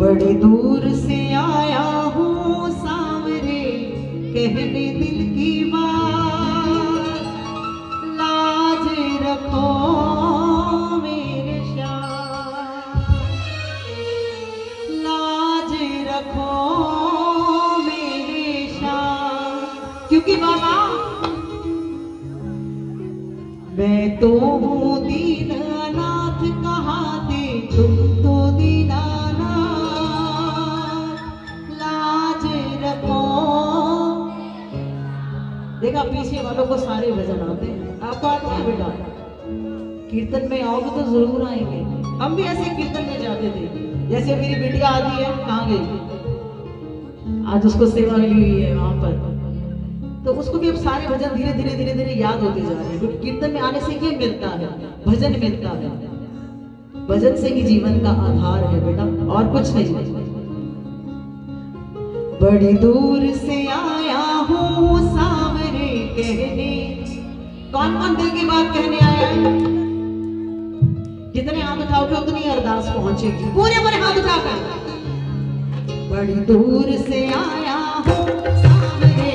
बड़ी दूर से आया हूँ सांवरे, कहने दिल की बात, लाज रखो मेरे श्याम, लाज रखो मेरे श्याम। क्योंकि बाबा मैं तो हूँ दीनानाथ, कहाँ दे तुम तो दीनानाथ, लाज रखो। देखा पीछे वालों को सारे भजन आते हैं, आपको आते हैं बेटा? कीर्तन में आओगे तो जरूर आएंगे। हम भी ऐसे कीर्तन में जाते थे, जैसे मेरी बेटिया आती है, कहाँ गई? आज उसको सेवा मिली हुई है वहां पर, तो उसको भी अब सारे भजन धीरे धीरे धीरे धीरे याद होते जा रहे हैं, क्योंकि कीर्तन में आने से ये मिलता है, भजन मिलता है। भजन से ही जीवन का आधार है बेटा, और कुछ नहीं। बड़ी दूर से आया हूँ सांवरे कहने, कौन कौन दिल की बात कहने आया है? जितने हाथ उठाओगे उतनी अरदास पहुंचेगी, पूरे पूरे हाथ उठाकर। बड़ी दूर से आया हूँ सांवरे,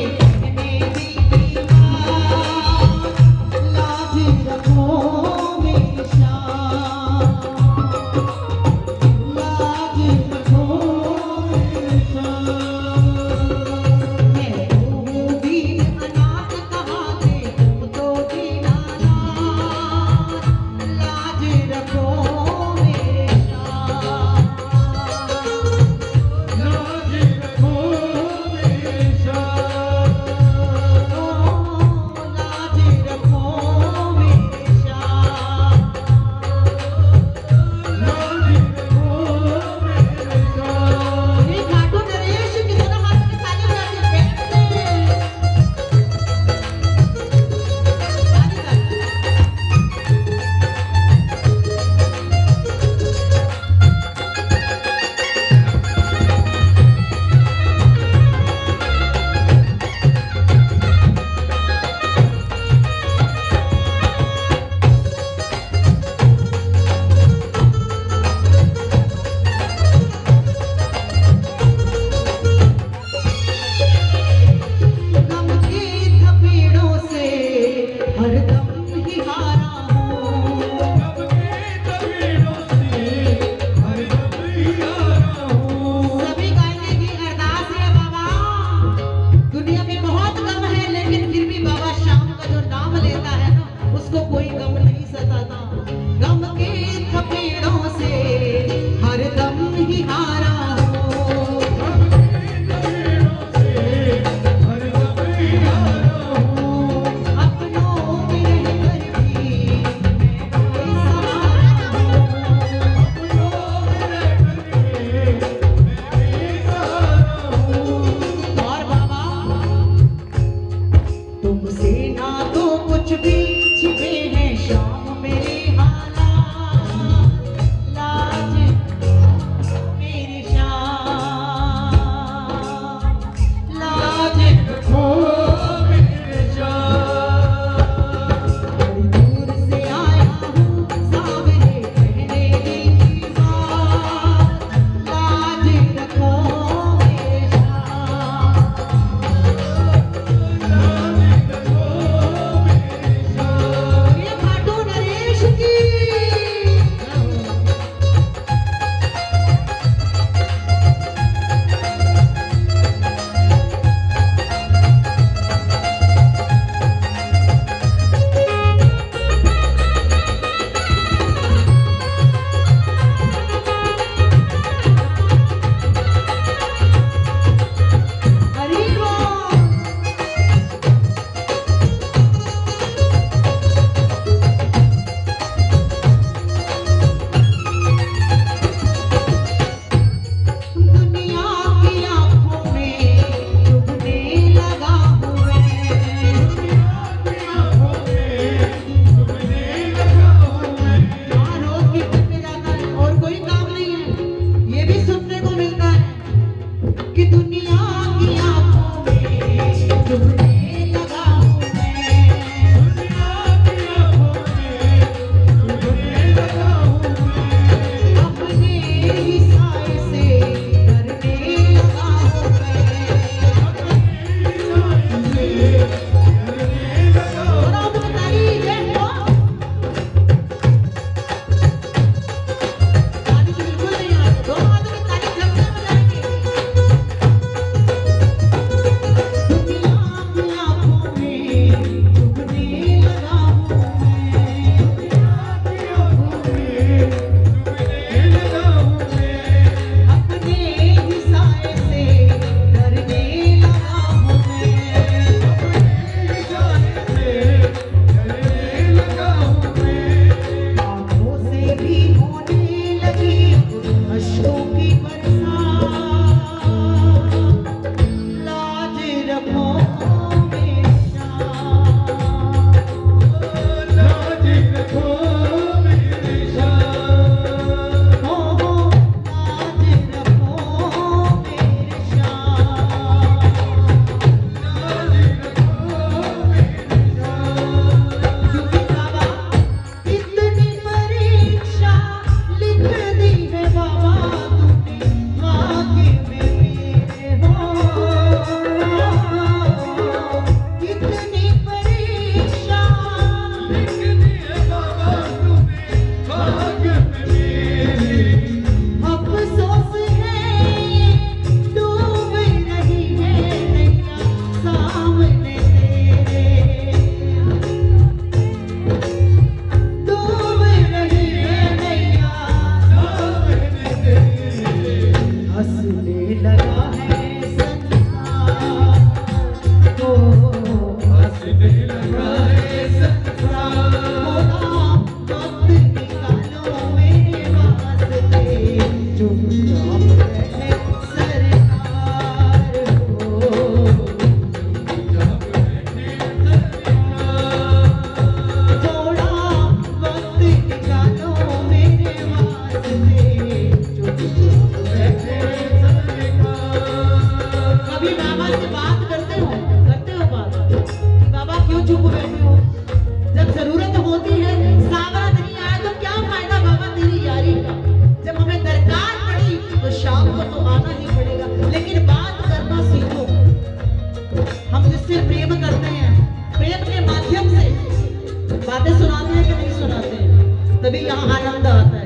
तभी यहाँ आनंद आता है।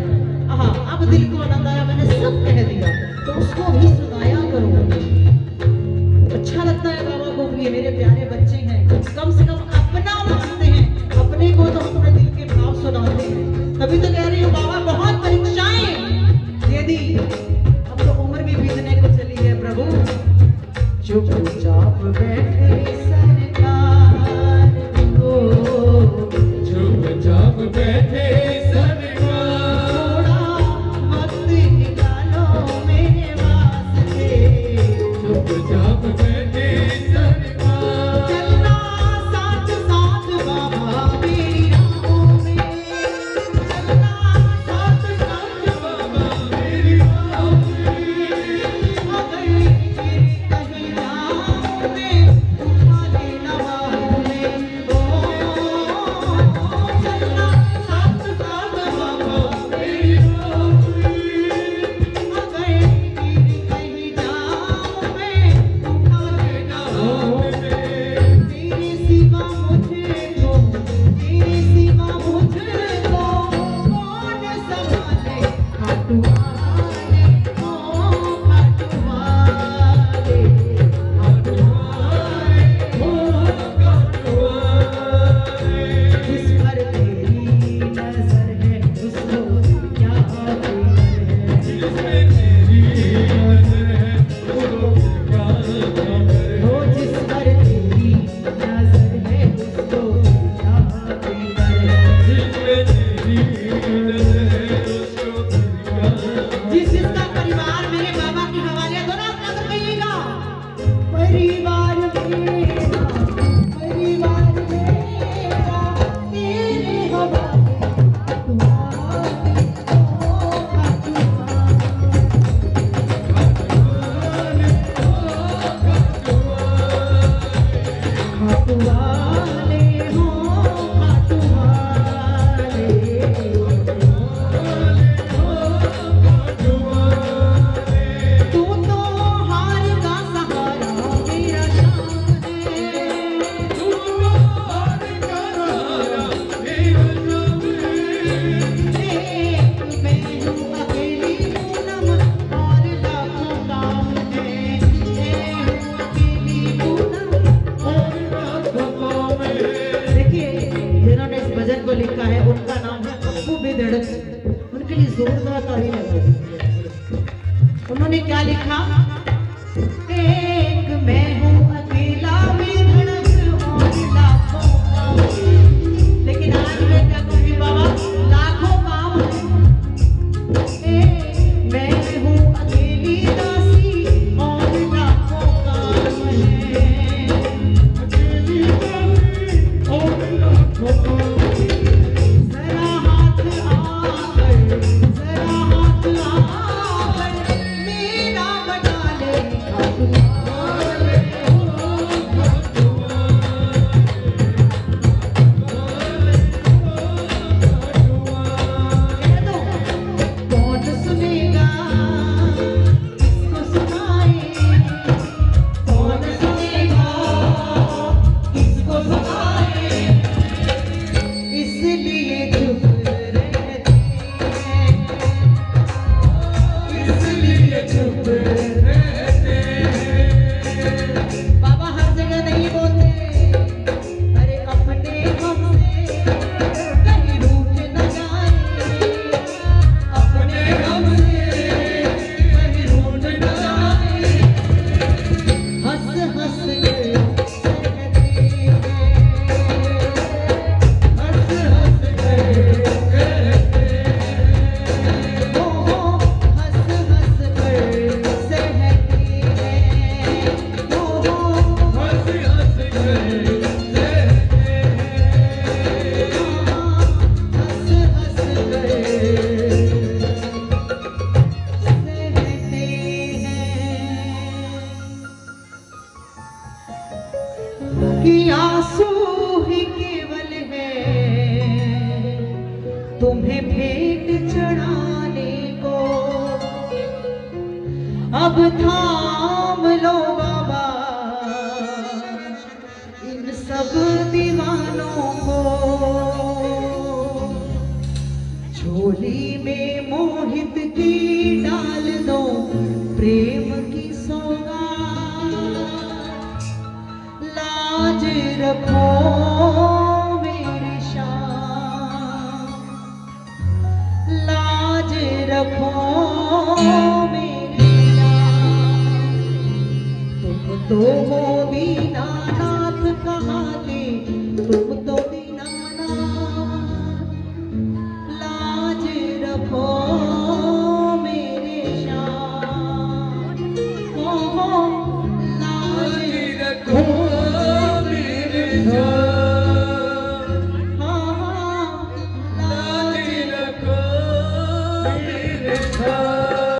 हाँ, अब दिल को आनंद आया, मैंने सब कह दिया, तो उसको भी सुनाया करो। अच्छा लगता है बाबा को कि ये मेरे प्यारे बच्चे हैं, कम से कम अपना मानते हैं, अपने को तो अपने दिल के भाव सुनाते हैं। तभी तो कह रही हूँ बाबा बहुत परीक्षाएं दे दी, अब तो उम्र भी बीतने को चली है प्रभु। चुपचाप बैठे सरकार को, चुपचाप बैठे सरकार, थोड़ा वक्त निकालो मेरे वास्ते। चुपचाप बैठे सरकार, चलना साथ साथ बाबा मेरी राहों में, चलना साथ साथ बाबा मेरी राहों में। अगर फिर कहीं जाऊं मैं उठा लेना बाहों में। ओ चलना साथ साथ बाबा मेरी राहों में। अगर फिर कहीं जाऊं मैं उठा लेना बाहों में। तेरे सिवा मुझको, तेरे सिवा मुझको कौन संभाले, खाटू वाले, ओ खाटू वाले, खाटू वाले। जिस पर तेरी नजर है उसको क्या खबर है। जिसमें तेरी नजर है उसको क्या खबर हो है। जिस पर तेरी नजर है उसको क्या खबर है। जिसमें तेरी नजर है उसको क्या खबर है। जिसका परिवार मेरे बाबा के हवाले दो ना, अपना तो कहिएगा। परिवार मेरा, परिवार मेरा तेरे हवाले, तुम्हारे ओ खाटू वाले हो, खाटू वाले। तू तो हार का सहारा मेरा शाम है। तू तो हार का सहारा मेरा शाम है। एक मैं हूँ अकेली पूनम और लाखों काम है। मैं हूँ अकेली पूनम और लाखों काम है। देखिए, जिन्होंने इस भजन को लिखा है उनका नाम है अप्पू बेधड़क। उनके लिए जोरदार ताली लगाइए। उन्होंने क्या लिखा? एक मैं हूँ अकेला बेधड़क और लाखों काम है। लेकिन आज मैं क्या कहूँगी बाबा, लाखों काम है। एक मैं हूँ अकेली दासी और लाखों काम है। अकेली दासी और लाखों काम है। जरा हाथ आकर, जरा हाथ आकर मेरा बना ले खाटू वाले। कह दो, कौन सुनेगा किसको सुनाए, कौन सुनेगा किसको सुनाए। इसलिए चुप रहते हैं, इसलिए चुप रहते हैं। बाबा हर जगह नहीं बोलते। अरे अपने हमसे कहीं रूठ न जाए, अपने हमसे कहीं रूठ न जाए। हंस हंस कर सहते हैं, हंस हंस कर कहते हैं। ओ हंस हंस कर सहते हैं। ओ हंस हंस कर कहते हैं। हंस हंस कर सहते हैं कि आंसू ही केवल है तुम्हें भेंट चढ़ाने को। अब थाम लो बाबा इन सब दीवानों को। झोली में मोहित की डाल दो प्रेम की सौगात, लाज रखो मेरी शान, लाज रखो मेरी जान। तुम तो हो दीनानाथ कहाते, तुम तो दीनानाथ, लाज रखो मेरे शान, हो लाज रखो मेरे शान।